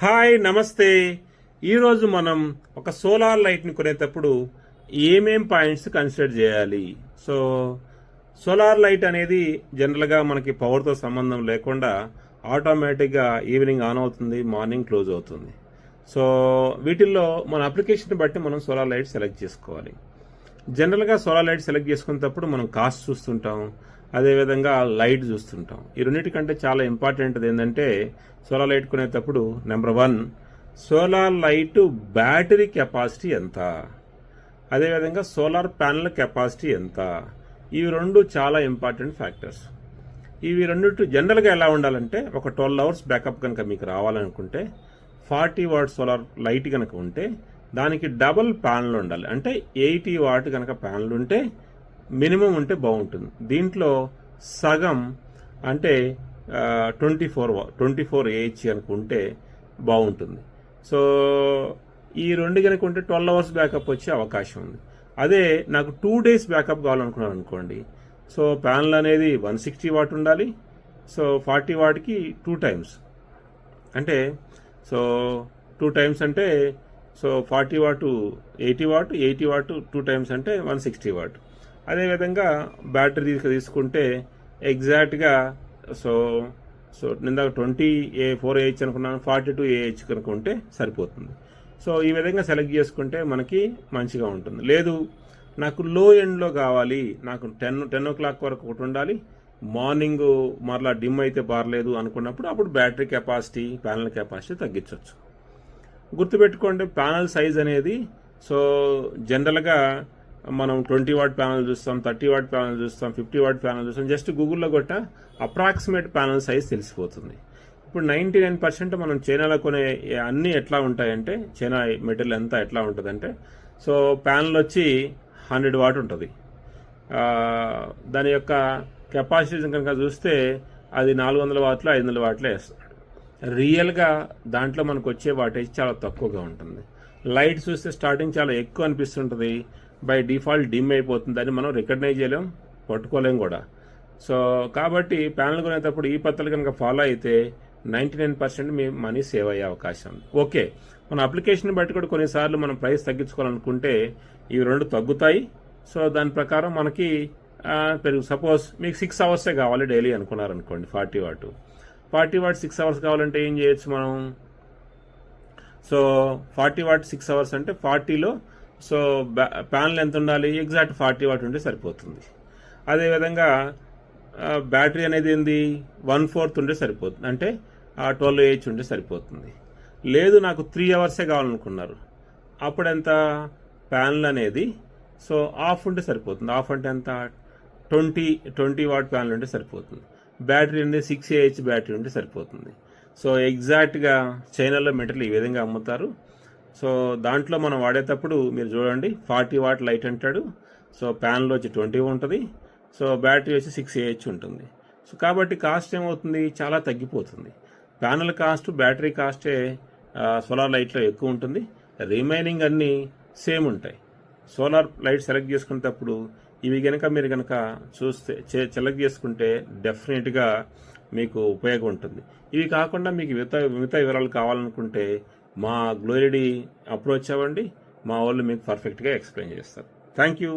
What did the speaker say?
Hi నమస్తే. ఈరోజు మనం ఒక సోలార్ లైట్ని కొనేటప్పుడు ఏమేం పాయింట్స్ కన్సిడర్ చేయాలి. సో సోలార్ లైట్ అనేది జనరల్గా మనకి పవర్తో సంబంధం లేకుండా ఆటోమేటిక్గా ఈవినింగ్ ఆన్ అవుతుంది, మార్నింగ్ క్లోజ్ అవుతుంది. సో వీటిల్లో మన అప్లికేషన్ బట్టి మనం సోలార్ లైట్ సెలెక్ట్ చేసుకోవాలి. జనరల్గా సోలార్ లైట్ సెలెక్ట్ చేసుకునేటప్పుడు మనం కాస్ట్ చూస్తుంటాం, అదేవిధంగా లైట్ చూస్తుంటాం. ఈ రెండింటికంటే చాలా ఇంపార్టెంట్ ఏంటంటే సోలార్ లైట్ కొనేటప్పుడు number 1 solar light battery capacity ఎంత, అదేవిధంగా సోలార్ ప్యానెల్ కెపాసిటీ ఎంత. ఇవి రెండు చాలా ఇంపార్టెంట్ ఫ్యాక్టర్స్. ఇవి రెండింటి జనరల్గా ఎలా ఉండాలంటే ఒక 12 అవర్స్ బ్యాకప్ కనుక మీకు రావాలనుకుంటే 40 వాట్ సోలార్ లైట్ కనుక ఉంటే దానికి డబుల్ ప్యానల్ ఉండాలి. అంటే 80 వాట్ కనుక ప్యానల్ ఉంటే మినిమం ఉంటే బాగుంటుంది. దీంట్లో సగం అంటే 24 AH కనుక ఉంటే బాగుంటుంది. సో ఈ రెండు కనుక ఉంటే 12 అవర్స్ బ్యాకప్ వచ్చే అవకాశం ఉంది. అదే నాకు 2 డేస్ బ్యాకప్ కావాలనుకున్నాను అనుకోండి, సో ప్యానల్ అనేది 160 వాట్ ఉండాలి. సో 40 వాట్కి 2 టైమ్స్ అంటే సో 2 టైమ్స్ అంటే so 40 what 80 what, 80 what 2 times అంటే 160 వాట్. అదేవిధంగా బ్యాటరీ తీసుకుంటే ఎగ్జాక్ట్గా సో సో నిందాక 24 AH అనుకున్నాను, 42 AH కనుక ఉంటే సరిపోతుంది. సో ఈ విధంగా సెలెక్ట్ చేసుకుంటే మనకి మంచిగా ఉంటుంది. లేదు నాకు లో ఎండ్లో కావాలి, నాకు 10 o'clock వరకు ఒకటి ఉండాలి, మార్నింగ్ మరలా డిమ్ అయితే పర్లేదు అనుకున్నప్పుడు అప్పుడు బ్యాటరీ కెపాసిటీ, ప్యానల్ కెపాసిటీ తగ్గించవచ్చు. గుర్తుపెట్టుకోండి, ప్యానల్ సైజ్ అనేది సో జనరల్గా మనం 20 వాట్ ప్యానల్ చూస్తాం, 30 వాట్ ప్యానల్ చూస్తాం, 50 వాట్ ప్యానల్ చూస్తాం. జస్ట్ గూగుల్లో కొట్ట అప్రాక్సిమేట్ ప్యానల్ సైజ్ తెలిసిపోతుంది. ఇప్పుడు 99% మనం చైనాలో కొనే అన్నీ ఎట్లా ఉంటాయంటే, చైనా మెటీరియల్ అంతా ఎట్లా ఉంటుందంటే సో ప్యానల్ వచ్చి 100 వాట్ ఉంటుంది. దాని యొక్క కెపాసిటీ కనుక చూస్తే అది 400 వాట్లు 500 వాట్లు వేస్తాడు. రియల్గా దాంట్లో మనకు వచ్చే వాటేజ్ చాలా తక్కువగా ఉంటుంది. లైట్ చూస్తే స్టార్టింగ్ చాలా ఎక్కువ అనిపిస్తుంటుంది, బై డిఫాల్ట్ డిమ్ అయిపోతుంది, అని మనం రికగ్నైజ్ చేయలేం, పట్టుకోలేం కూడా. సో కాబట్టి ప్యానల్ కొనేటప్పుడు ఈ పద్ధతులు కనుక ఫాలో అయితే 99% మీ మనీ సేవ్ అయ్యే అవకాశం ఉంది. ఓకే, మన అప్లికేషన్ బట్టి కూడా కొన్నిసార్లు మనం ప్రైస్ తగ్గించుకోవాలనుకుంటే ఇవి రెండు తగ్గుతాయి. సో దాని ప్రకారం మనకి సపోజ్ మీకు 6 అవర్సే కావాలి డైలీ అనుకున్నారనుకోండి, 40 వాట్ 6 అవర్స్ కావాలంటే ఏం చేయొచ్చు మనం. సో 40 వాట్ 6 అవర్స్ అంటే 40లో సో ప్యానల్ ఎంత ఉండాలి, ఎగ్జాక్ట్ 40 వాట్ ఉంటే సరిపోతుంది. అదేవిధంగా బ్యాటరీ అనేది ఏంది 1/4 ఉంటే సరిపోతుంది, అంటే 12 AH ఉంటే సరిపోతుంది. లేదు నాకు 3 అవర్సే కావాలనుకున్నారు, అప్పుడు ఎంత ప్యానల్ అనేది సో ఆఫ్ ఉంటే సరిపోతుంది. ఆఫ్ అంటే ఎంత 20 వాట్ ప్యానల్ ఉంటే సరిపోతుంది. బ్యాటరీ అనేది 6 AH బ్యాటరీ ఉంటే సరిపోతుంది. సో ఎగ్జాక్ట్గా చైనాలో మెటీరియల్ ఈ విధంగా అమ్ముతారు. సో దాంట్లో మనం వాడేటప్పుడు మీరు చూడండి 40 వాట్ లైట్ అంటాడు, సో ప్యానల్ వచ్చి 20 ఉంటుంది, సో బ్యాటరీ వచ్చి 6 AH ఉంటుంది. సో కాబట్టి కాస్ట్ ఏమవుతుంది, చాలా తగ్గిపోతుంది. ప్యానల్ కాస్ట్ బ్యాటరీ కాస్టే సోలార్ లైట్లో ఎక్కువ ఉంటుంది, రిమైనింగ్ అన్నీ సేమ్ ఉంటాయి. సోలార్ లైట్ సెలెక్ట్ చేసుకునేటప్పుడు ఇవి కనుక మీరు కనుక చూస్తే సెలెక్ట్ చేసుకుంటే డెఫినెట్గా మీకు ఉపయోగం ఉంటుంది. ఇవి కాకుండా మీకు మిగతా వివరాలు కావాలనుకుంటే మా గ్లోరీ అప్రోచ్ అవ్వండి, మా వాళ్ళు మీకు పర్ఫెక్ట్గా ఎక్స్ప్లెయిన్ చేస్తారు. Thank you.